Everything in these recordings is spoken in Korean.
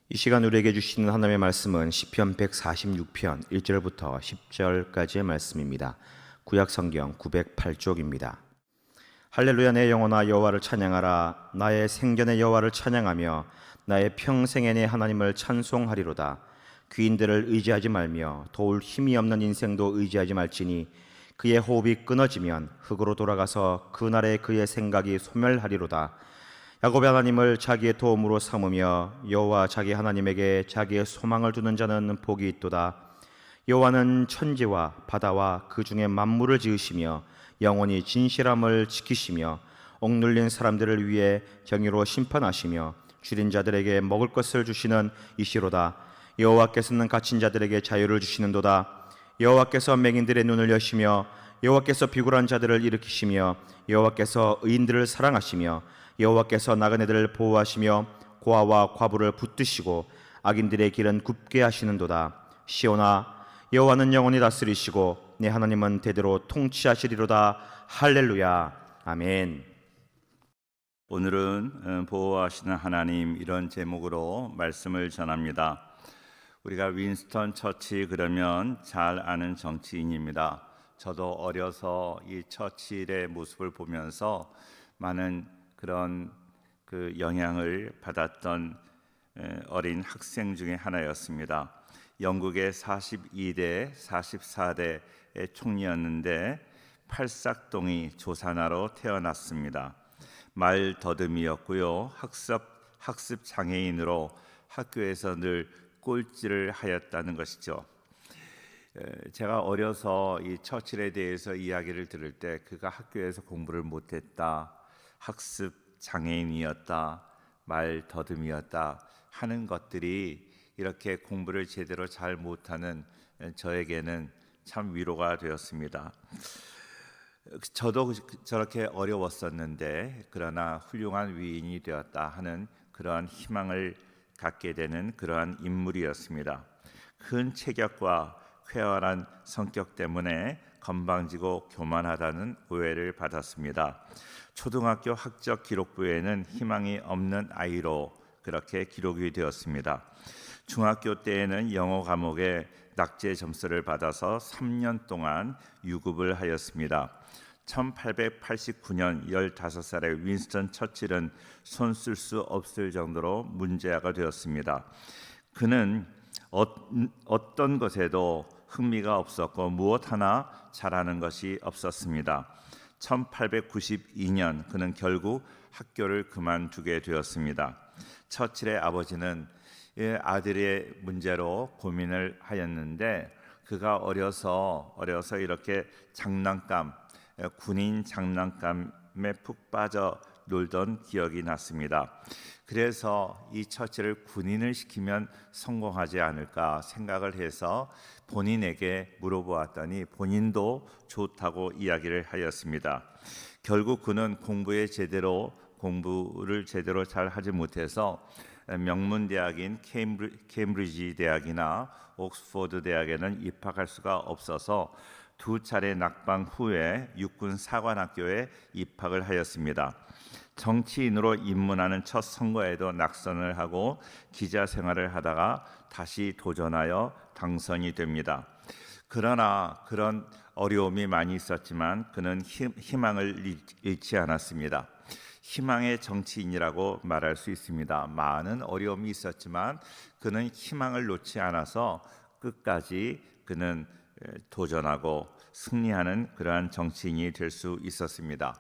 이 시간 우리에게 주시는 하나님의 말씀은 시편 146편 1절부터 10절까지의 말씀입니다. 구약 성경 908쪽입니다. 할렐루야, 내 영혼아 여호와를 찬양하라. 나의 생전의 여호와를 찬양하며 나의 평생의 내 하나님을 찬송하리로다. 귀인들을 의지하지 말며 도울 힘이 없는 인생도 의지하지 말지니 그의 호흡이 끊어지면 흙으로 돌아가서 그날에 그의 생각이 소멸하리로다. 야곱의 하나님을 자기의 도움으로 삼으며 여호와 자기 하나님에게 자기의 소망을 두는 자는 복이 있도다. 여호와는 천지와 바다와 그 중에 만물을 지으시며 영원히 진실함을 지키시며 억눌린 사람들을 위해 정의로 심판하시며 줄인 자들에게 먹을 것을 주시는 이시로다. 여호와께서는 갇힌 자들에게 자유를 주시는도다. 여호와께서 맹인들의 눈을 여시며 여호와께서 비굴한 자들을 일으키시며 여호와께서 의인들을 사랑하시며 여호와께서 나그네들을 보호하시며 고아와 과부를 붙드시고 악인들의 길은 굽게 하시는도다. 시온아, 여호와는 영원히 다스리시고 내 하나님은 대대로 통치하시리로다. 할렐루야, 아멘. 오늘은 보호하시는 하나님, 이런 제목으로 말씀을 전합니다. 우리가 윈스턴 처칠 그러면 잘 아는 정치인입니다. 저도 어려서 이 처칠의 모습을 보면서 많은 그런 영향을 받았던 어린 학생 중에 하나였습니다. 영국의 42대, 44대의 총리였는데 팔싹동이 조산아로 태어났습니다. 말 더듬이였고요. 학습 장애인으로 학교에서 늘 꼴찌를 하였다는 것이죠. 제가 어려서 이 처칠에 대해서 이야기를 들을 때 그가 학교에서 공부를 못했다, 학습 장애인이었다, 말 더듬이었다 하는 것들이 이렇게 공부를 제대로 잘 못하는 저에게는 참 위로가 되었습니다. 저도 저렇게 어려웠었는데 그러나 훌륭한 위인이 되었다 하는 그러한 희망을 갖게 되는 그러한 인물이었습니다. 큰 체격과 쾌활한 성격 때문에 건방지고 교만하다는 오해를 받았습니다. 초등학교 학적 기록부에는 희망이 없는 아이로 그렇게 기록이 되었습니다. 중학교 때에는 영어 과목에 낙제 점수를 받아서 3년 동안 유급을 하였습니다. 1889년 15살의 윈스턴 처칠은 손 쓸 수 없을 정도로 문제아가 되었습니다. 그는 어떤 것에도 흥미가 없었고 무엇 하나 잘하는 것이 없었습니다. 1892년 그는 결국 학교를 그만두게 되었습니다. 처칠의 아버지는 아들의 문제로 고민을 하였는데 그가 어려서 이렇게 군인 장난감에 푹 빠져 놀던 기억이 났습니다. 그래서 이 처치를 군인을 시키면 성공하지 않을까 생각을 해서 본인에게 물어보았더니 본인도 좋다고 이야기를 하였습니다. 결국 그는 공부를 제대로 잘 하지 못해서 명문 대학인 케임브리지 대학이나 옥스퍼드 대학에는 입학할 수가 없어서 2차례 낙방 후에 육군 사관학교에 입학을 하였습니다. 정치인으로 입문하는 첫 선거에도 낙선을 하고 기자 생활을 하다가 다시 도전하여 당선이 됩니다. 그러나 그런 어려움이 많이 있었지만 그는 희망을 잃지 않았습니다. 희망의 정치인이라고 말할 수 있습니다. 많은 어려움이 있었지만 그는 희망을 놓지 않아서 끝까지 그는 도전하고 승리하는 그러한 정치인이 될 수 있었습니다.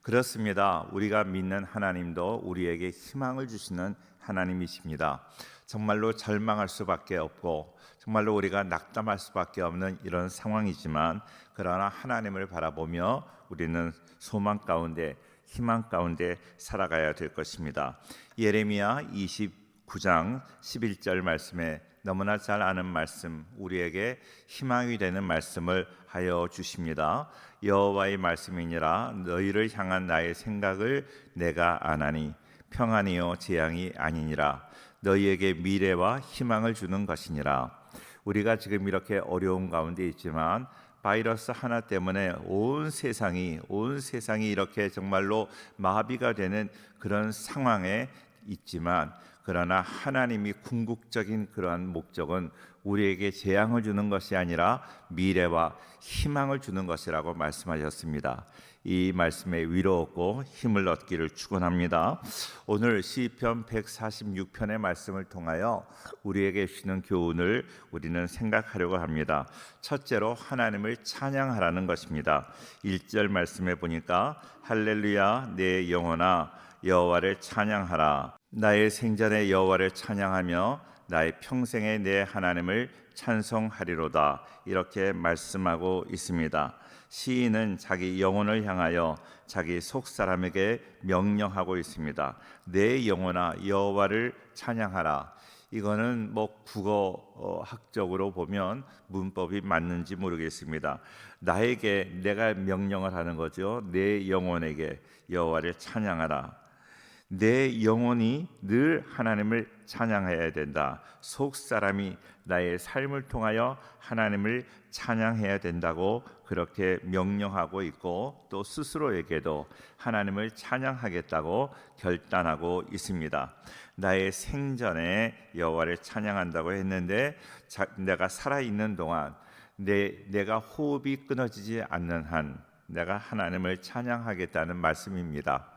그렇습니다. 우리가 믿는 하나님도 우리에게 희망을 주시는 하나님이십니다. 정말로 절망할 수밖에 없고 정말로 우리가 낙담할 수밖에 없는 이런 상황이지만 그러나 하나님을 바라보며 우리는 소망 가운데 희망 가운데 살아가야 될 것입니다. 예레미야 29장 11절 말씀에 너무나 잘 아는 말씀, 우리에게 희망이 되는 말씀을 하여 주십니다. 여호와의 말씀이니라. 너희를 향한 나의 생각을 내가 아나니 평안이요 재앙이 아니니라. 너희에게 미래와 희망을 주는 것이니라. 우리가 지금 이렇게 어려운 가운데 있지만 바이러스 하나 때문에 온 세상이 이렇게 정말로 마비가 되는 그런 상황에 있지만 그러나 하나님이 궁극적인 그러한 목적은 우리에게 재앙을 주는 것이 아니라 미래와 희망을 주는 것이라고 말씀하셨습니다. 이 말씀에 위로 얻고 힘을 얻기를 축원합니다. 오늘 시편 146편의 말씀을 통하여 우리에게 주시는 교훈을 우리는 생각하려고 합니다. 첫째로 하나님을 찬양하라는 것입니다. 1절 말씀에 보니까 할렐루야 내 영혼아 여호와를 찬양하라. 나의 생전에 여호와를 찬양하며 나의 평생에 내 하나님을 찬송하리로다. 이렇게 말씀하고 있습니다. 시인은 자기 영혼을 향하여 자기 속사람에게 명령하고 있습니다. 내 영혼아 여호와를 찬양하라. 이거는 국어 학적으로 보면 문법이 맞는지 모르겠습니다. 나에게 내가 명령을 하는 거죠. 내 영혼에게 여호와를 찬양하라. 내 영혼이 늘 하나님을 찬양해야 된다. 속 사람이 나의 삶을 통하여 하나님을 찬양해야 된다고 그렇게 명령하고 있고 또 스스로에게도 하나님을 찬양하겠다고 결단하고 있습니다. 나의 생전에 여호와를 찬양한다고 했는데 내가 살아있는 동안 내가 호흡이 끊어지지 않는 한 내가 하나님을 찬양하겠다는 말씀입니다.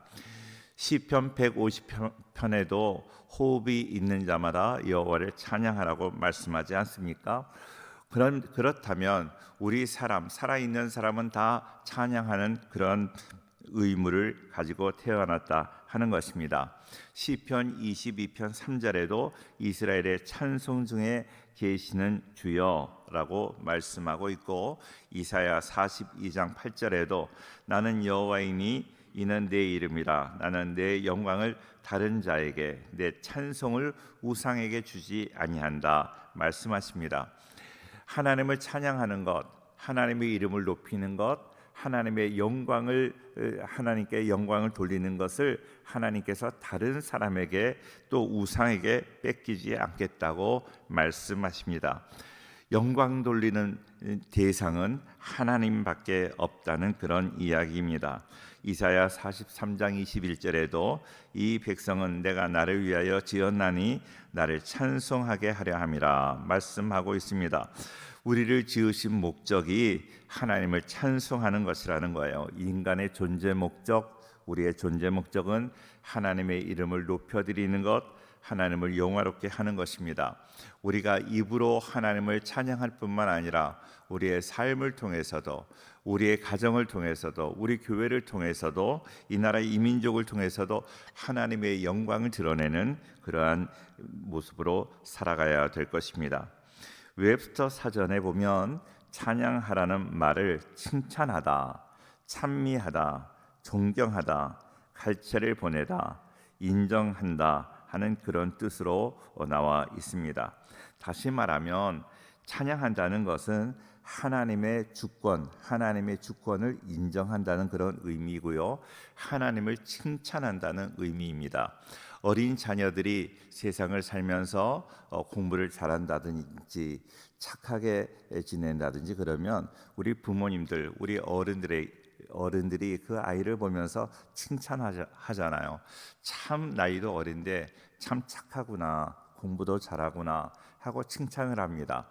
시편 150편에도 호흡이 있는 자마다 여호와를 찬양하라고 말씀하지 않습니까? 그렇다면 우리 살아있는 사람은 다 찬양하는 그런 의무를 가지고 태어났다 하는 것입니다. 시편 22편 3절에도 이스라엘의 찬송 중에 계시는 주여라고 말씀하고 있고 이사야 42장 8절에도 나는 여호와이니 이는 내 이름이라 나는 내 영광을 다른 자에게 내 찬송을 우상에게 주지 아니한다 말씀하십니다. 하나님을 찬양하는 것, 하나님의 이름을 높이는 것, 하나님의 하나님께 영광을 돌리는 것을 하나님께서 다른 사람에게 또 우상에게 뺏기지 않겠다고 말씀하십니다. 영광 돌리는 대상은 하나님밖에 없다는 그런 이야기입니다. 이사야 43장 21절에도 이 백성은 내가 나를 위하여 지었나니 나를 찬송하게 하려 함이라 말씀하고 있습니다. 우리를 지으신 목적이 하나님을 찬송하는 것이라는 거예요. 인간의 존재 목적, 우리의 존재 목적은 하나님의 이름을 높여드리는 것, 하나님을 영화롭게 하는 것입니다. 우리가 입으로 하나님을 찬양할 뿐만 아니라 우리의 삶을 통해서도 우리의 가정을 통해서도 우리 교회를 통해서도 이 나라의 이민족을 통해서도 하나님의 영광을 드러내는 그러한 모습으로 살아가야 될 것입니다. 웹스터 사전에 보면 찬양하라는 말을 칭찬하다, 찬미하다, 존경하다, 갈채를 보내다, 인정한다 하는 그런 뜻으로 나와 있습니다. 다시 말하면 찬양한다는 것은 하나님의 주권을 인정한다는 그런 의미고요. 하나님을 칭찬한다는 의미입니다. 어린 자녀들이 세상을 살면서 공부를 잘한다든지 착하게 지낸다든지 그러면 우리 부모님들, 우리 어른들이 그 아이를 보면서 칭찬하잖아요. 참 나이도 어린데 참 착하구나, 공부도 잘하구나 하고 칭찬을 합니다.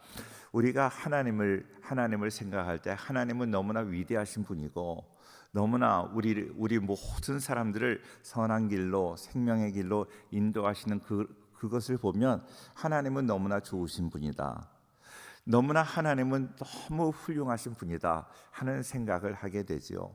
우리가 하나님을 생각할 때 하나님은 너무나 위대하신 분이고 너무나 우리 모든 사람들을 선한 길로 생명의 길로 인도하시는 그것을 보면 하나님은 너무나 좋으신 분이다. 너무나 하나님은 너무 훌륭하신 분이다 하는 생각을 하게 되지요.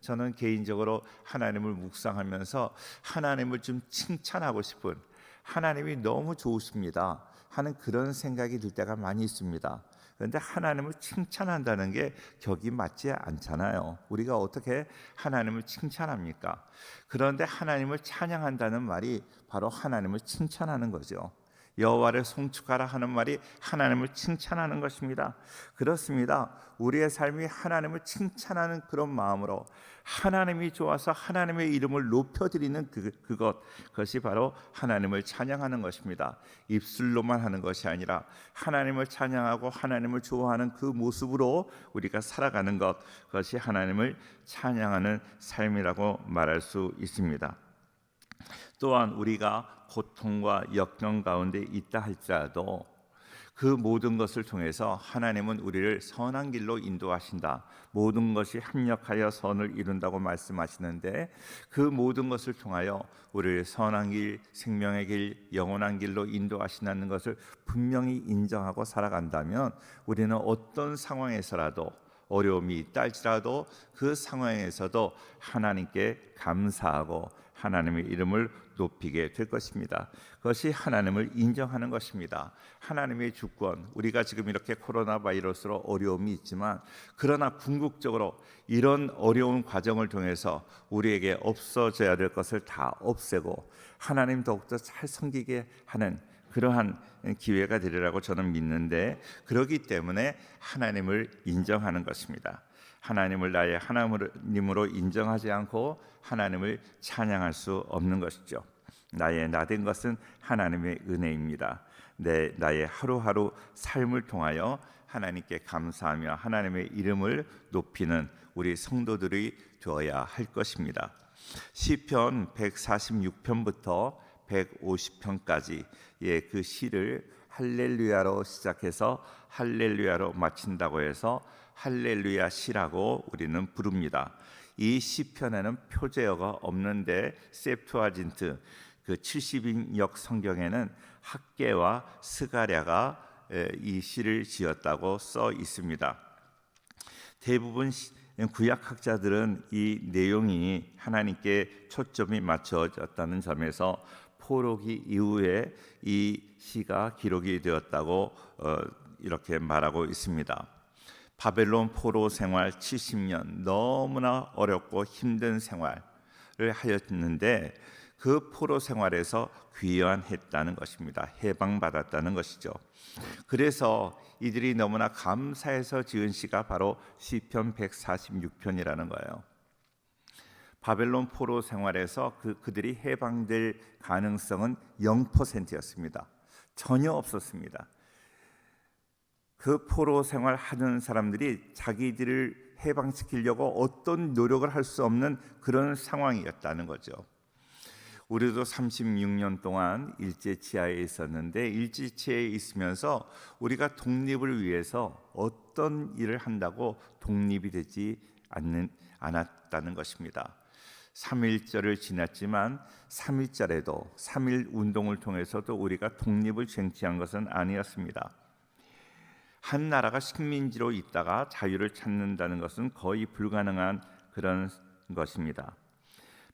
저는 개인적으로 하나님을 묵상하면서 하나님을 좀 칭찬하고 싶은, 하나님이 너무 좋으십니다 하는 그런 생각이 들 때가 많이 있습니다. 그런데 하나님을 칭찬한다는 게 격이 맞지 않잖아요. 우리가 어떻게 하나님을 칭찬합니까? 그런데 하나님을 찬양한다는 말이 바로 하나님을 칭찬하는 거죠. 여호와를 송축하라 하는 말이 하나님을 칭찬하는 것입니다. 그렇습니다. 우리의 삶이 하나님을 칭찬하는 그런 마음으로 하나님이 좋아서 하나님의 이름을 높여드리는 그것이 바로 하나님을 찬양하는 것입니다. 입술로만 하는 것이 아니라 하나님을 찬양하고 하나님을 좋아하는 그 모습으로 우리가 살아가는 그것이 하나님을 찬양하는 삶이라고 말할 수 있습니다. 또한 우리가 고통과 역경 가운데 있다 할지라도 그 모든 것을 통해서 하나님은 우리를 선한 길로 인도하신다. 모든 것이 합력하여 선을 이룬다고 말씀하시는데 그 모든 것을 통하여 우리를 선한 길, 생명의 길, 영원한 길로 인도하신다는 것을 분명히 인정하고 살아간다면 우리는 어떤 상황에서라도 어려움이 있다 할지라도 그 상황에서도 하나님께 감사하고 하나님의 이름을 높이게 될 것입니다. 그것이 하나님을 인정하는 것입니다. 하나님의 주권, 우리가 지금 이렇게 코로나 바이러스로 어려움이 있지만 그러나 궁극적으로 이런 어려운 과정을 통해서 우리에게 없어져야 될 것을 다 없애고 하나님 더욱더 잘 섬기게 하는 그러한 기회가 되리라고 저는 믿는데, 그렇기 때문에 하나님을 인정하는 것입니다. 하나님을 나의 하나님으로 인정하지 않고 하나님을 찬양할 수 없는 것이죠. 나의 나된 것은 하나님의 은혜입니다. 나의 하루하루 삶을 통하여 하나님께 감사하며 하나님의 이름을 높이는 우리 성도들이 되어야 할 것입니다. 시편 146편부터 150편까지 그 시를 할렐루야로 시작해서 할렐루야로 마친다고 해서 할렐루야 시라고 우리는 부릅니다. 이 시편에는 표제어가 없는데 셉투아진트 그 70인역 성경에는 학개와 스가랴가 이 시를 지었다고 써 있습니다. 대부분 구약학자들은 이 내용이 하나님께 초점이 맞춰졌다는 점에서 포로기 이후에 이 시가 기록이 되었다고 이렇게 말하고 있습니다. 바벨론 포로 생활 70년, 너무나 어렵고 힘든 생활을 하였는데 그 포로 생활에서 귀환했다는 것입니다. 해방받았다는 것이죠. 그래서 이들이 너무나 감사해서 지은 시가 바로 시편 146편이라는 거예요. 바벨론 포로 생활에서 그들이 해방될 가능성은 0%였습니다. 전혀 없었습니다. 그 포로 생활 하는 사람들이 자기들을 해방시키려고 어떤 노력을 할 수 없는 그런 상황이었다는 거죠. 우리도 36년 동안 일제치하에 있었는데 일제치하에 있으면서 우리가 독립을 위해서 어떤 일을 한다고 독립이 되지 않았다는 것입니다. 3.1절을 지났지만 3.1절에도 3.1 운동을 통해서도 우리가 독립을 쟁취한 것은 아니었습니다. 한 나라가 식민지로 있다가 자유를 찾는다는 것은 거의 불가능한 그런 것입니다.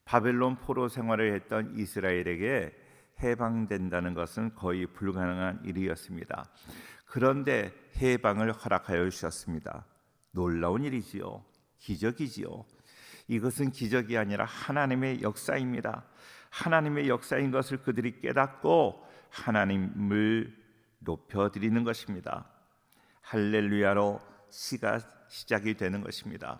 바벨론 포로 생활을 했던 이스라엘에게 해방된다는 것은 거의 불가능한 일이었습니다. 그런데 해방을 허락하여 주셨습니다. 놀라운 일이지요. 기적이지요. 이것은 기적이 아니라 하나님의 역사입니다. 하나님의 역사인 것을 그들이 깨닫고 하나님을 높여드리는 것입니다. 할렐루야로 시가 시작이 되는 것입니다.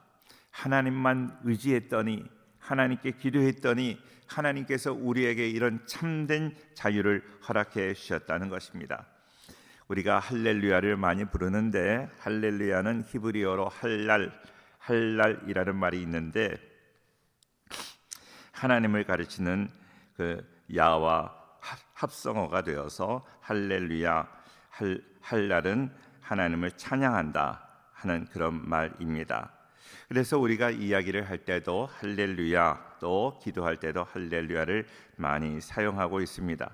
하나님만 의지했더니, 하나님께 기도했더니 하나님께서 우리에게 이런 참된 자유를 허락해 주셨다는 것입니다. 우리가 할렐루야를 많이 부르는데 할렐루야는 히브리어로 할랄이라는 말이 있는데 하나님을 가르치는 그 야와 합성어가 되어서 할렐루야, 할랄은 하나님을 찬양한다 하는 그런 말입니다. 그래서 우리가 이야기를 할 때도 할렐루야, 또 기도할 때도 할렐루야를 많이 사용하고 있습니다.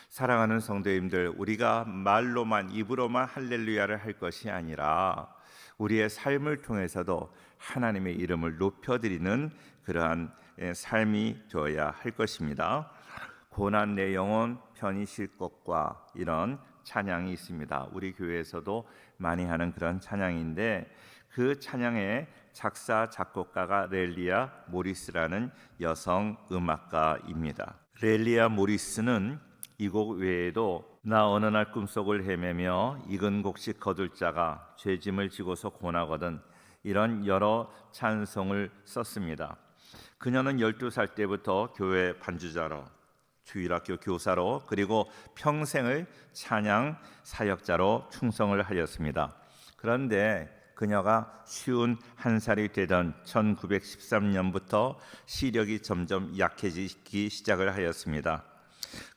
사랑하는 성도님들, 우리가 말로만 입으로만 할렐루야를 할 것이 아니라 우리의 삶을 통해서도 하나님의 이름을 높여드리는 그러한 삶이 되어야 할 것입니다. 고난 내 영혼 편히 쉴 것과 이런 찬양이 있습니다. 우리 교회에서도 많이 하는 그런 찬양인데 그 찬양의 작사 작곡가가 렐리아 모리스라는 여성 음악가입니다. 렐리아 모리스는 이 곡 외에도 나 어느 날 꿈속을 헤매며 익은 곡식 거둘 자가 죄짐을 지고서 고나거든 이런 여러 찬송을 썼습니다. 그녀는 12살 때부터 교회 반주자로, 주일학교 교사로, 그리고 평생을 찬양 사역자로 충성을 하였습니다. 그런데 그녀가 51살이 되던 1913년부터 시력이 점점 약해지기 시작을 하였습니다.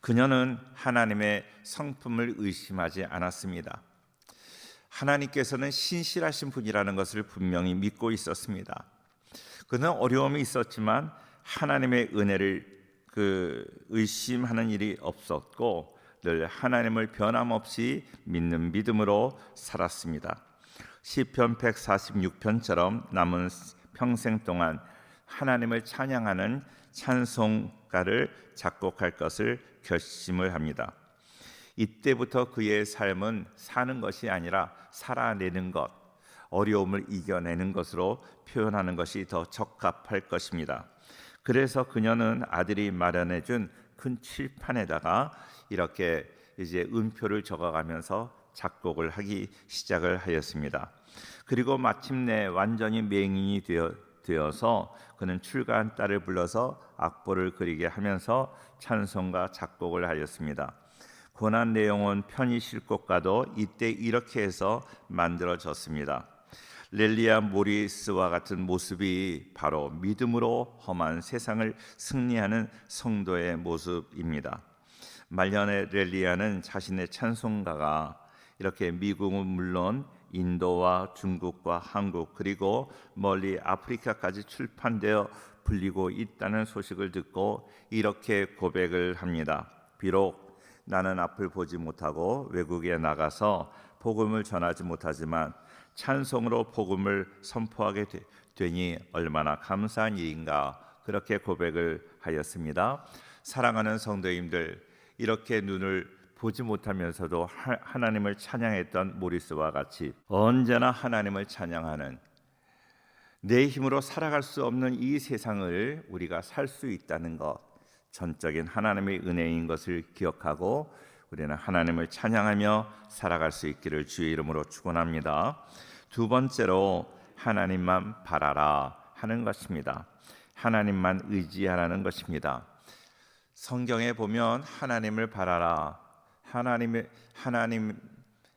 그녀는 하나님의 성품을 의심하지 않았습니다. 하나님께서는 신실하신 분이라는 것을 분명히 믿고 있었습니다. 그는 어려움이 있었지만 하나님의 은혜를 의심하는 일이 없었고 늘 하나님을 변함없이 믿는 믿음으로 살았습니다. 시편 146편처럼 남은 평생 동안 하나님을 찬양하는 찬송가를 작곡할 것을 결심을 합니다. 이때부터 그의 삶은 사는 것이 아니라 살아내는 것, 어려움을 이겨내는 것으로 표현하는 것이 더 적합할 것입니다. 그래서 그녀는 아들이 마련해준 큰 칠판에다가 이렇게 이제 음표를 적어가면서 작곡을 하기 시작을 하였습니다. 그리고 마침내 완전히 맹인이 되어서 그는 출가한 딸을 불러서 악보를 그리게 하면서 찬송가 작곡을 하였습니다. 고난 내용은 편히 실곡가도 이때 이렇게 해서 만들어졌습니다. 렐리아 모리스와 같은 모습이 바로 믿음으로 험한 세상을 승리하는 성도의 모습입니다. 말년의 렐리아는 자신의 찬송가가 이렇게 미국은 물론 인도와 중국과 한국 그리고 멀리 아프리카까지 출판되어 불리고 있다는 소식을 듣고 이렇게 고백을 합니다. 비록 나는 앞을 보지 못하고 외국에 나가서 복음을 전하지 못하지만 찬송으로 복음을 선포하게 되니 얼마나 감사한 일인가, 그렇게 고백을 하였습니다. 사랑하는 성도님들, 이렇게 눈을 보지 못하면서도 하나님을 찬양했던 모리스와 같이 언제나 하나님을 찬양하는, 내 힘으로 살아갈 수 없는 이 세상을 우리가 살 수 있다는 것, 전적인 하나님의 은혜인 것을 기억하고 우리는 하나님을 찬양하며 살아갈 수 있기를 주의 이름으로 축원합니다. 두 번째로 하나님만 바라라 하는 것입니다. 하나님만 의지하라는 것입니다. 성경에 보면 하나님을 바라라,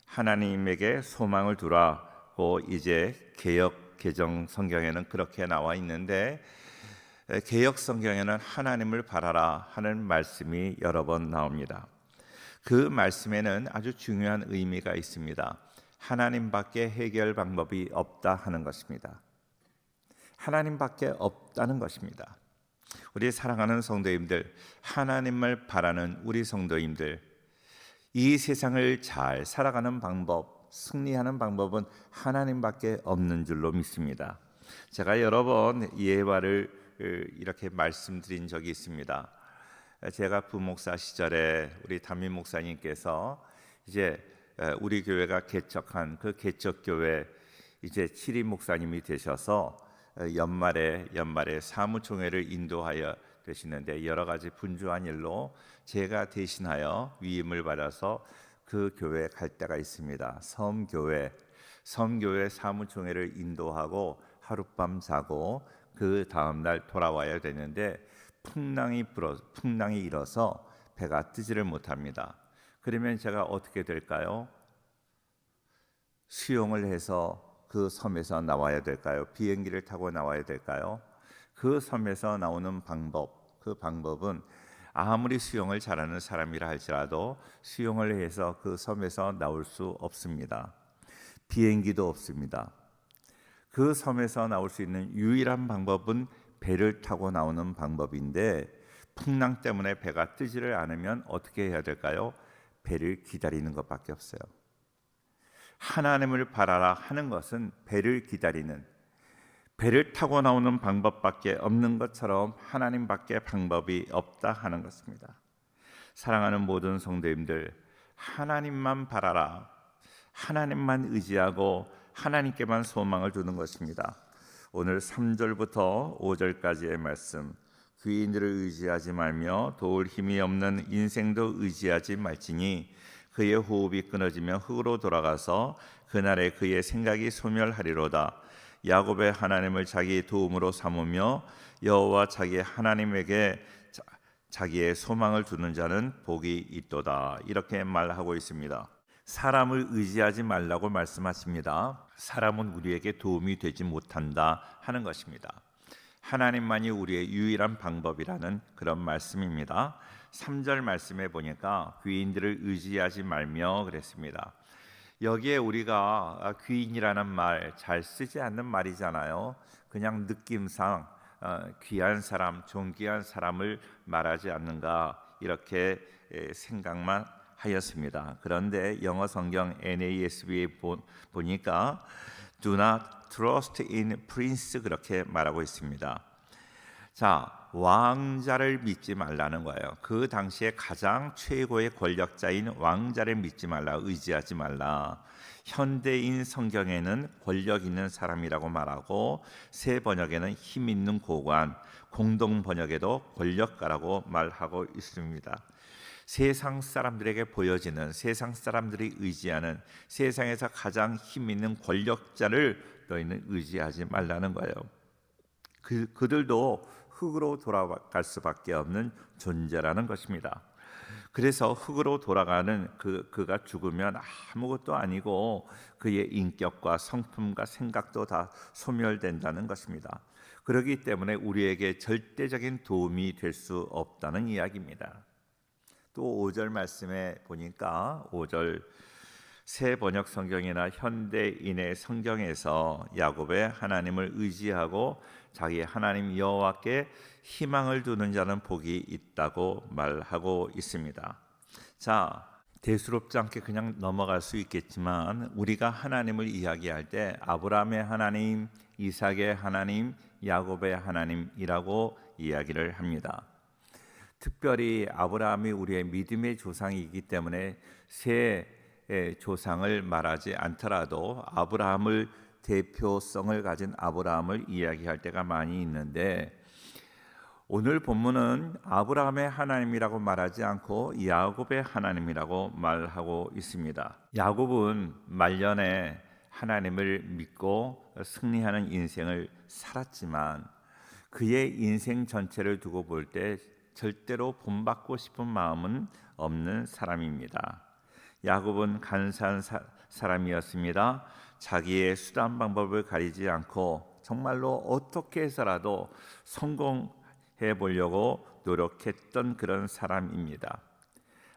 하나님에게 소망을 두라고 이제 개역 개정 성경에는 그렇게 나와 있는데, 개역 성경에는 하나님을 바라라 하는 말씀이 여러 번 나옵니다. 그 말씀에는 아주 중요한 의미가 있습니다. 하나님밖에 해결 방법이 없다 하는 것입니다. 하나님밖에 없다는 것입니다. 우리 사랑하는 성도님들, 하나님을 바라는 우리 성도님들, 이 세상을 잘 살아가는 방법, 승리하는 방법은 하나님밖에 없는 줄로 믿습니다. 제가 여러 번 예화를 이렇게 말씀드린 적이 있습니다. 제가 부목사 시절에 우리 담임 목사님께서 이제 우리 교회가 개척한 그 개척교회 이제 7임 목사님이 되셔서 연말에 사무총회를 인도하여 되시는데, 여러 가지 분주한 일로 제가 대신하여 위임을 받아서 그 교회에 갈 때가 있습니다. 섬교회 사무총회를 인도하고 하룻밤 자고 그 다음 날 돌아와야 되는데 풍랑이 일어서 배가 뜨지를 못합니다. 그러면 제가 어떻게 될까요? 수용을 해서 그 섬에서 나와야 될까요? 비행기를 타고 나와야 될까요? 그 섬에서 나오는 그 방법은 아무리 수영을 잘하는 사람이라 할지라도 수영을 해서 그 섬에서 나올 수 없습니다. 비행기도 없습니다. 그 섬에서 나올 수 있는 유일한 방법은 배를 타고 나오는 방법인데, 풍랑 때문에 배가 뜨지를 않으면 어떻게 해야 될까요? 배를 기다리는 것밖에 없어요. 하나님을 바라라 하는 것은 배를 기다리는, 배를 타고 나오는 방법밖에 없는 것처럼 하나님밖에 방법이 없다 하는 것입니다. 사랑하는 모든 성도님들, 하나님만 바라라, 하나님만 의지하고 하나님께만 소망을 두는 것입니다. 오늘 3절부터 5절까지의 말씀, 귀인들을 의지하지 말며 도울 힘이 없는 인생도 의지하지 말지니 그의 호흡이 끊어지면 흙으로 돌아가서 그날에 그의 생각이 소멸하리로다. 야곱의 하나님을 자기 도움으로 삼으며 여호와 자기 하나님에게 자기의 소망을 두는 자는 복이 있도다. 이렇게 말하고 있습니다. 사람을 의지하지 말라고 말씀하십니다. 사람은 우리에게 도움이 되지 못한다 하는 것입니다. 하나님만이 우리의 유일한 방법이라는 그런 말씀입니다. 3절 말씀에 보니까 귀인들을 의지하지 말며 그랬습니다. 여기에 우리가 귀인이라는 말 잘 쓰지 않는 말이잖아요. 그냥 느낌상 귀한 사람, 존귀한 사람을 말하지 않는가 이렇게 생각만 하였습니다. 그런데 영어 성경 NASB에 보니까 Do not trust in prince 그렇게 말하고 있습니다. 자, 왕자를 믿지 말라는 거예요. 그 당시에 가장 최고의 권력자인 왕자를 믿지 말라, 의지하지 말라. 현대인 성경에는 권력 있는 사람이라고 말하고 새 번역에는 힘 있는 고관, 공동 번역에도 권력가라고 말하고 있습니다. 세상 사람들에게 보여지는, 세상 사람들이 의지하는 세상에서 가장 힘 있는 권력자를 너희는 의지하지 말라는 거예요. 그들도 흙으로 돌아갈 수밖에 없는 존재라는 것입니다. 그래서 흙으로 돌아가는 그가 죽으면 아무것도 아니고 그의 인격과 성품과 생각도 다 소멸된다는 것입니다. 그렇기 때문에 우리에게 절대적인 도움이 될 수 없다는 이야기입니다. 또 5절 말씀에 보니까 5절 새 번역 성경이나 현대인의 성경에서 야곱의 하나님을 의지하고 자기 하나님 여호와께 희망을 두는 자는 복이 있다고 말하고 있습니다. 자, 대수롭지 않게 그냥 넘어갈 수 있겠지만 우리가 하나님을 이야기할 때 아브라함의 하나님, 이삭의 하나님, 야곱의 하나님이라고 이야기를 합니다. 특별히 아브라함이 우리의 믿음의 조상이기 때문에 새 조상을 말하지 않더라도 아브라함을 대표성을 가진 아브라함을 이야기할 때가 많이 있는데 오늘 본문은 아브라함의 하나님이라고 말하지 않고 야곱의 하나님이라고 말하고 있습니다. 야곱은 말년에 하나님을 믿고 승리하는 인생을 살았지만 그의 인생 전체를 두고 볼 때 절대로 본받고 싶은 마음은 없는 사람입니다. 야곱은 간사한 사람이었습니다. 자기의 수단 방법을 가리지 않고 정말로 어떻게 해서라도 성공해 보려고 노력했던 그런 사람입니다.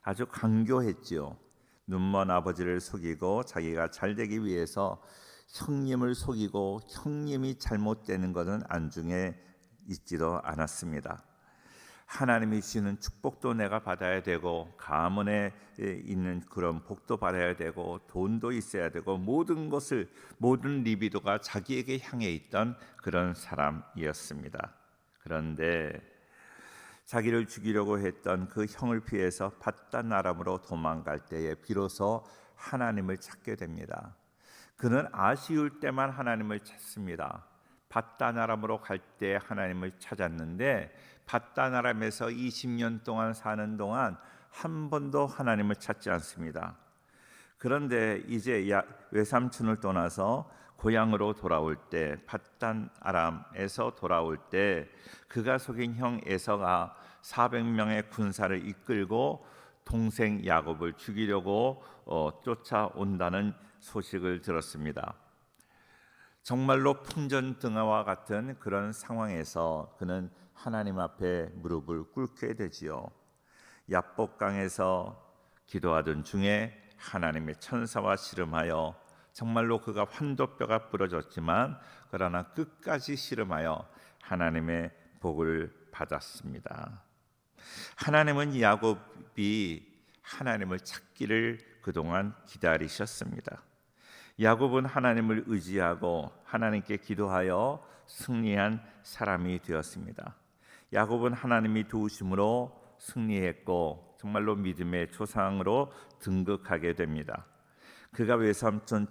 아주 강교했지요. 눈먼 아버지를 속이고 자기가 잘되기 위해서 형님을 속이고 형님이 잘못되는 것은 안중에 있지도 않았습니다. 하나님이 주시는 축복도 내가 받아야 되고 가문에 있는 그런 복도 받아야 되고 돈도 있어야 되고 모든 리비도가 자기에게 향해 있던 그런 사람이었습니다. 그런데 자기를 죽이려고 했던 그 형을 피해서 밧단 아람으로 도망갈 때에 비로소 하나님을 찾게 됩니다. 그는 아쉬울 때만 하나님을 찾습니다. 밧단 아람으로 갈 때 하나님을 찾았는데 밧단 아람에서 20년 동안 사는 동안 한 번도 하나님을 찾지 않습니다. 그런데 이제 외삼촌을 떠나서 고향으로 돌아올 때 밧단 아람에서 돌아올 때 그가 속인 형 에서가 400명의 군사를 이끌고 동생 야곱을 죽이려고 쫓아온다는 소식을 들었습니다. 정말로 풍전등화와 같은 그런 상황에서 그는 하나님 앞에 무릎을 꿇게 되지요. 야복강에서 기도하던 중에 하나님의 천사와 씨름하여 정말로 그가 환도뼈가 부러졌지만 그러나 끝까지 씨름하여 하나님의 복을 받았습니다. 하나님은 야곱이 하나님을 찾기를 그동안 기다리셨습니다. 야곱은 하나님을 의지하고 하나님께 기도하여 승리한 사람이 되었습니다. 야곱은 하나님이 도우심으로 승리했고 정말로 믿음의 조상으로 등극하게 됩니다. 그가 외삼촌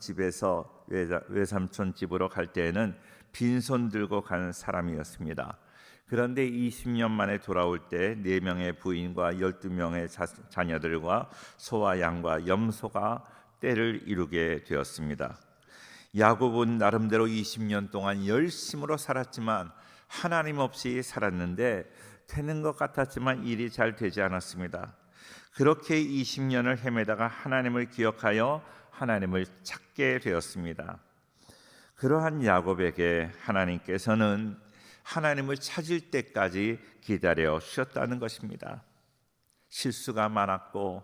집으로 갈 때에는 빈손 들고 간 사람이었습니다. 그런데 20년 만에 돌아올 때 4명의 부인과 12명의 자녀들과 소와 양과 염소가 때를 이루게 되었습니다. 야곱은 나름대로 20년 동안 열심으로 살았지만 하나님 없이 살았는데 되는 것 같았지만 일이 잘 되지 않았습니다. 그렇게 20년을 헤매다가 하나님을 기억하여 하나님을 찾게 되었습니다. 그러한 야곱에게 하나님께서는 하나님을 찾을 때까지 기다려 주셨다는 것입니다. 실수가 많았고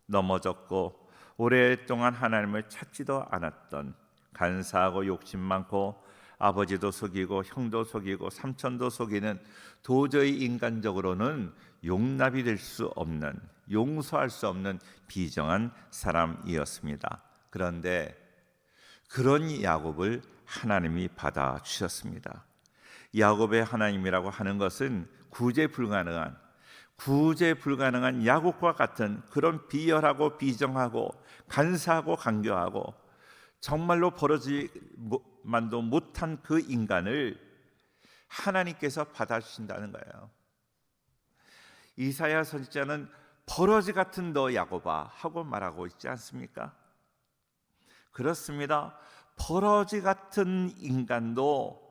넘어졌고 오랫동안 하나님을 찾지도 않았던, 간사하고 욕심 많고 아버지도 속이고 형도 속이고 삼촌도 속이는, 도저히 인간적으로는 용납이 될 수 없는, 용서할 수 없는 비정한 사람이었습니다. 그런데 그런 야곱을 하나님이 받아 주셨습니다. 야곱의 하나님이라고 하는 것은 구제 불가능한 야곱과 같은 그런 비열하고 비정하고 간사하고 간교하고 정말로 버러지만도 못한 그 인간을 하나님께서 받아주신다는 거예요. 이사야 선지자는 버러지 같은 너 야곱아 하고 말하고 있지 않습니까? 그렇습니다. 버러지 같은 인간도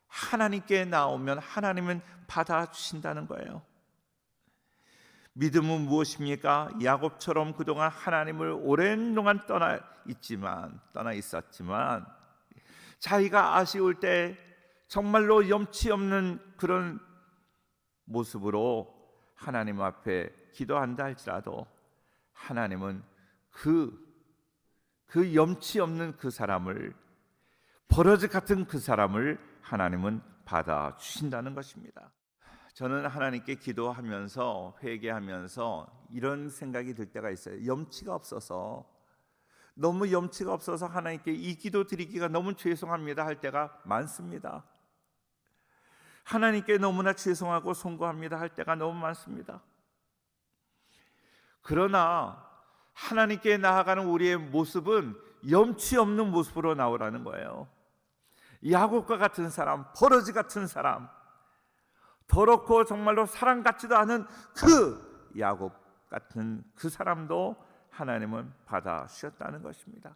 하나님께 나오면 하나님은 받아주신다는 거예요. 믿음은 무엇입니까? 야곱처럼 그동안 하나님을 오랜 동안 떠나 있었지만 자기가 아쉬울 때 정말로 염치 없는 그런 모습으로 하나님 앞에 기도한다 할지라도 하나님은 그 염치 없는 그 사람을, 버러지 같은 그 사람을 하나님은 받아주신다는 것입니다. 저는 하나님께 기도하면서 회개하면서 이런 생각이 들 때가 있어요. 너무 염치가 없어서 하나님께 이 기도 드리기가 너무 죄송합니다 할 때가 많습니다. 하나님께 너무나 죄송하고 송구합니다 할 때가 너무 많습니다. 그러나 하나님께 나아가는 우리의 모습은 염치 없는 모습으로 나오라는 거예요. 야곱과 같은 사람, 버러지 같은 사람, 더럽고 정말로 사람 같지도 않은 그 야곱 같은 그 사람도 하나님은 받아주셨다는 것입니다.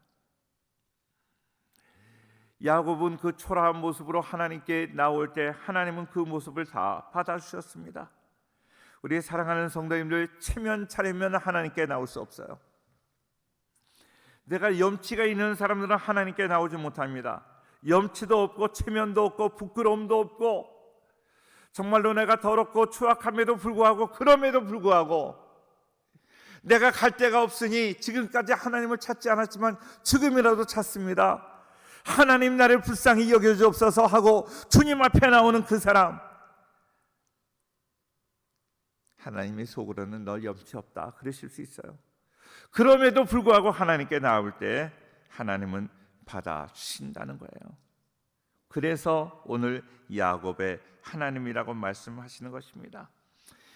야곱은 그 초라한 모습으로 하나님께 나올 때 하나님은 그 모습을 다 받아주셨습니다. 우리 사랑하는 성도님들, 체면 차리면 하나님께 나올 수 없어요. 내가 염치가 있는 사람들은 하나님께 나오지 못합니다. 염치도 없고 체면도 없고 부끄러움도 없고 정말로 내가 더럽고 추악함에도 불구하고, 그럼에도 불구하고 내가 갈 데가 없으니 지금까지 하나님을 찾지 않았지만 지금이라도 찾습니다. 하나님 나를 불쌍히 여겨주옵소서 하고 주님 앞에 나오는 그 사람, 하나님의 속으로는 너 염치 없다 그러실 수 있어요. 그럼에도 불구하고 하나님께 나올 때 하나님은 받아주신다는 거예요. 그래서 오늘 야곱의 하나님이라고 말씀하시는 것입니다.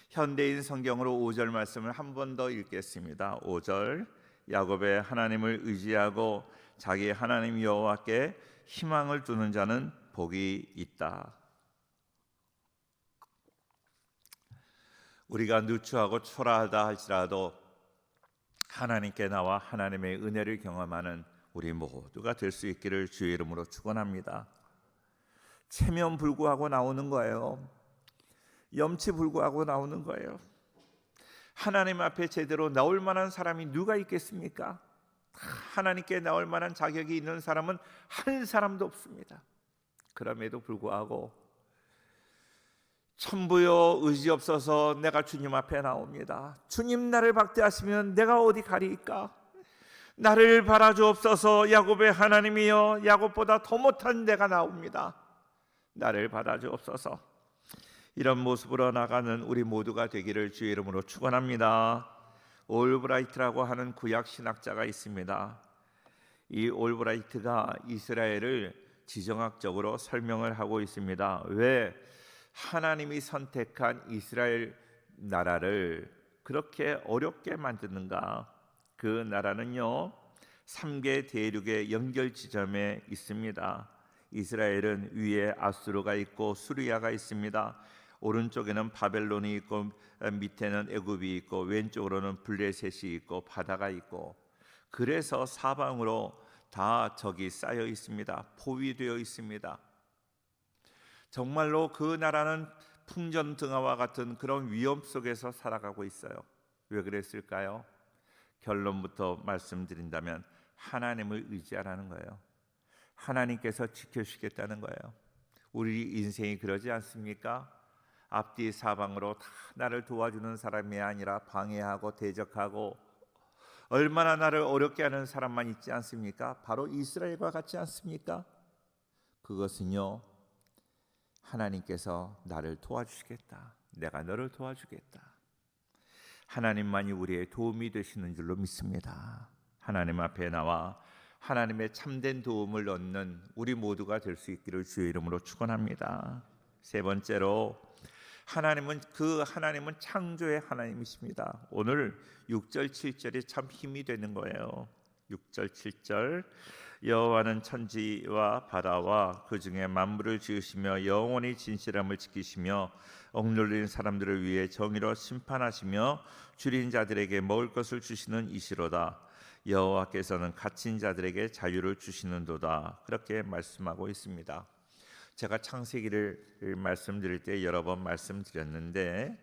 현대인 성경으로 5절 말씀을 한 번 더 읽겠습니다. 5절, 야곱의 하나님을 의지하고 자기 하나님 여호와께 희망을 두는 자는 복이 있다. 우리가 누추하고 초라하다 할지라도 하나님께 나와 하나님의 은혜를 경험하는 우리 모두가 될 수 있기를 주의 이름으로 축원합니다. 체면 불구하고 나오는 거예요. 염치 불구하고 나오는 거예요. 하나님 앞에 제대로 나올 만한 사람이 누가 있겠습니까? 하나님께 나올 만한 자격이 있는 사람은 한 사람도 없습니다. 그럼에도 불구하고 천부여 의지 없어서 내가 주님 앞에 나옵니다. 주님 나를 박대하시면 내가 어디 가리이까? 나를 바라주옵소서. 야곱의 하나님이여, 야곱보다 더 못한 내가 나옵니다. 나를 받아주옵소서. 이런 모습으로 나가는 우리 모두가 되기를 주의 이름으로 축원합니다. 올브라이트라고 하는 구약 신학자가 있습니다. 이 올브라이트가 이스라엘을 지정학적으로 설명을 하고 있습니다. 왜 하나님이 선택한 이스라엘 나라를 그렇게 어렵게 만드는가? 그 나라는요, 3개 대륙의 연결 지점에 있습니다. 이스라엘은 위에 아수르가 있고 수리아가 있습니다. 오른쪽에는 바벨론이 있고 밑에는 애굽이 있고 왼쪽으로는 블레셋이 있고 바다가 있고, 그래서 사방으로 다 적이 쌓여 있습니다. 포위되어 있습니다. 정말로 그 나라는 풍전등화와 같은 그런 위험 속에서 살아가고 있어요. 왜 그랬을까요? 결론부터 말씀드린다면 하나님을 의지하라는 거예요. 하나님께서 지켜주시겠다는 거예요. 우리 인생이 그러지 않습니까? 앞뒤 사방으로 다 나를 도와주는 사람이 아니라 방해하고 대적하고 얼마나 나를 어렵게 하는 사람만 있지 않습니까? 바로 이스라엘과 같지 않습니까? 그것은요, 하나님께서 나를 도와주시겠다, 내가 너를 도와주겠다, 하나님만이 우리의 도움이 되시는 줄로 믿습니다. 하나님 앞에 나와 하나님의 참된 도움을 얻는 우리 모두가 될 수 있기를 주의 이름으로 축원합니다. 세 번째로, 하나님은 창조의 하나님이십니다. 오늘 6절 7절이 참 힘이 되는 거예요. 6절 7절, 여호와는 천지와 바다와 그 중에 만물을 지으시며 영원히 진실함을 지키시며 억눌린 사람들을 위해 정의로 심판하시며 줄인 자들에게 먹을 것을 주시는 이시로다. 여호와께서는 갇힌 자들에게 자유를 주시는도다. 그렇게 말씀하고 있습니다. 제가 창세기를 말씀드릴 때 여러 번 말씀드렸는데,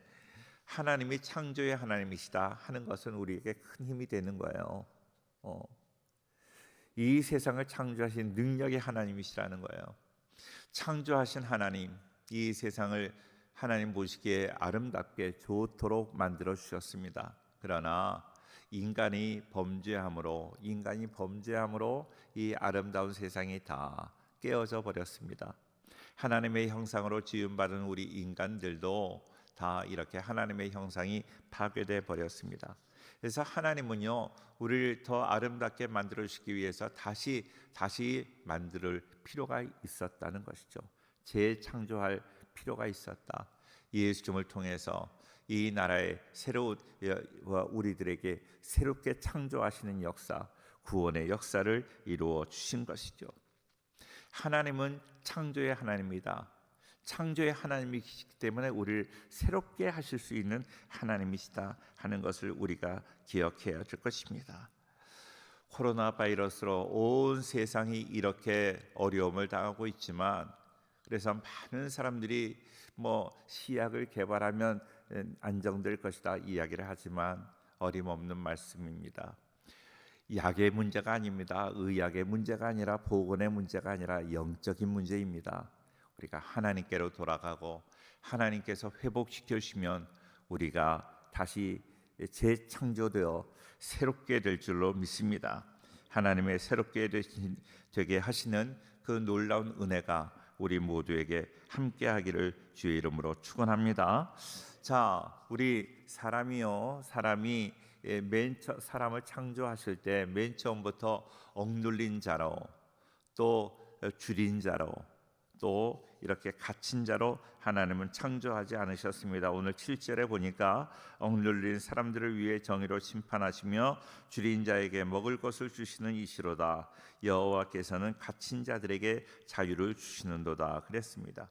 하나님이 창조의 하나님이시다 하는 것은 우리에게 큰 힘이 되는 거예요. 이 세상을 창조하신 능력의 하나님이시라는 거예요. 창조하신 하나님, 이 세상을 하나님 보시기에 아름답게 좋도록 만들어 주셨습니다. 그러나 인간이 범죄함으로 이 아름다운 세상이 다 깨어져 버렸습니다. 하나님의 형상으로 지음받은 우리 인간들도 다 이렇게 하나님의 형상이 파괴돼 버렸습니다. 그래서 하나님은요, 우리를 더 아름답게 만들어 주시기 위해서 다시 만들 필요가 있었다는 것이죠. 재창조할 필요가 있었다. 예수님을 통해서 이 나라의 새로운 우리들에게 새롭게 창조하시는 역사, 구원의 역사를 이루어 주신 것이죠. 하나님은 창조의 하나님이다. 창조의 하나님이시기 때문에 우리를 새롭게 하실 수 있는 하나님이시다 하는 것을 우리가 기억해야 될 것입니다. 코로나 바이러스로 온 세상이 이렇게 어려움을 당하고 있지만, 그래서 많은 사람들이 시약을 개발하면 안정될 것이다 이야기를 하지만 어림없는 말씀입니다. 약의 문제가 아닙니다. 의학의 문제가 아니라 보건의 문제가 아니라 영적인 문제입니다. 우리가 하나님께로 돌아가고 하나님께서 회복시켜 주시면 우리가 다시 재창조되어 새롭게 될 줄로 믿습니다. 하나님의 새롭게 되게 하시는 그 놀라운 은혜가 우리 모두에게 함께하기를 주의 이름으로 축원합니다. 자, 우리 사람이 사람을 창조하실 때 맨 처음부터 억눌린 자로, 또 줄인 자로, 또 이렇게 갇힌 자로 하나님은 창조하지 않으셨습니다. 오늘 7절에 보니까 억눌린 사람들을 위해 정의로 심판하시며 줄인 자에게 먹을 것을 주시는 이시로다. 여호와께서는 갇힌 자들에게 자유를 주시는도다 그랬습니다.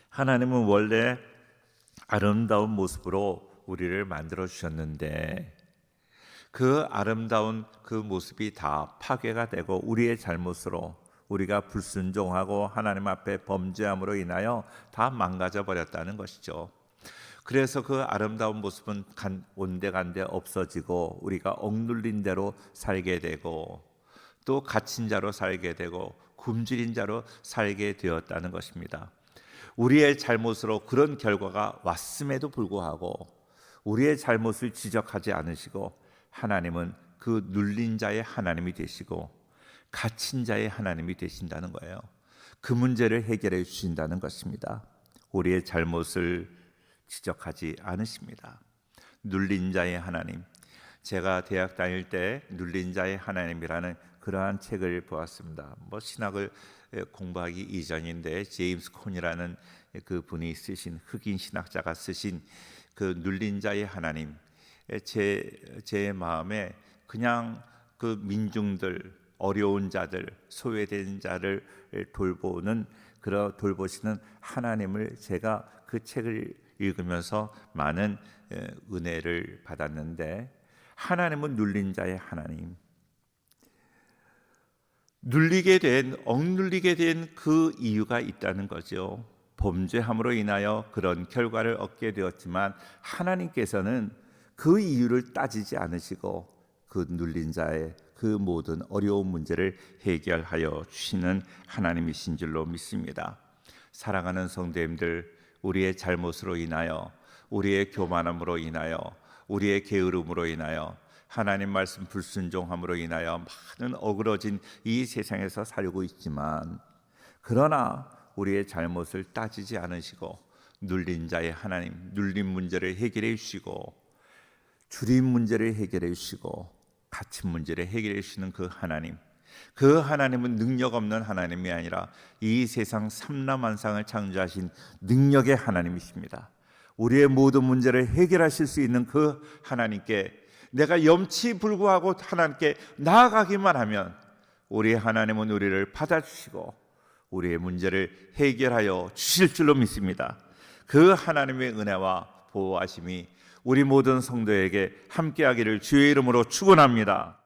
하나님은 원래 아름다운 모습으로 우리를 만들어 주셨는데, 그 아름다운 그 모습이 다 파괴가 되고 우리의 잘못으로 우리가 불순종하고 하나님 앞에 범죄함으로 인하여 다 망가져 버렸다는 것이죠. 그래서 그 아름다운 모습은 온데간데 없어지고 우리가 억눌린 대로 살게 되고 또 갇힌 자로 살게 되고 굶주린 자로 살게 되었다는 것입니다. 우리의 잘못으로 그런 결과가 왔음에도 불구하고 우리의 잘못을 지적하지 않으시고 하나님은 그 눌린 자의 하나님이 되시고 갇힌 자의 하나님이 되신다는 거예요. 그 문제를 해결해 주신다는 것입니다. 우리의 잘못을 지적하지 않으십니다. 눌린 자의 하나님. 제가 대학 다닐 때 눌린 자의 하나님이라는 그러한 책을 보았습니다. 신학을 공부하기 이전인데 제임스 콘이라는 그 분이 쓰신, 흑인 신학자가 쓰신 그 눌린 자의 하나님, 제 마음에 그냥 그 민중들, 어려운 자들, 소외된 자를 돌보시는 하나님을 제가 그 책을 읽으면서 많은 은혜를 받았는데, 하나님은 눌린 자의 하나님, 억눌리게 된 그 이유가 있다는 거죠. 범죄함으로 인하여 그런 결과를 얻게 되었지만 하나님께서는 그 이유를 따지지 않으시고 그 눌린 자의 그 모든 어려운 문제를 해결하여 주시는 하나님이신 줄로 믿습니다. 사랑하는 성도님들, 우리의 잘못으로 인하여, 우리의 교만함으로 인하여, 우리의 게으름으로 인하여, 하나님 말씀 불순종함으로 인하여 많은 어그러진 이 세상에서 살고 있지만, 그러나 우리의 잘못을 따지지 않으시고 눌린 자의 하나님, 눌린 문제를 해결해 주시고 줄인 문제를 해결해 주시고 갇힌 문제를 해결해 주시는 그 하나님, 그 하나님은 능력 없는 하나님이 아니라 이 세상 삼라만상을 창조하신 능력의 하나님이십니다. 우리의 모든 문제를 해결하실 수 있는 그 하나님께 내가 염치불구하고 하나님께 나아가기만 하면 우리 하나님은 우리를 받아주시고 우리의 문제를 해결하여 주실 줄로 믿습니다. 그 하나님의 은혜와 보호하심이 우리 모든 성도에게 함께하기를 주의 이름으로 축원합니다.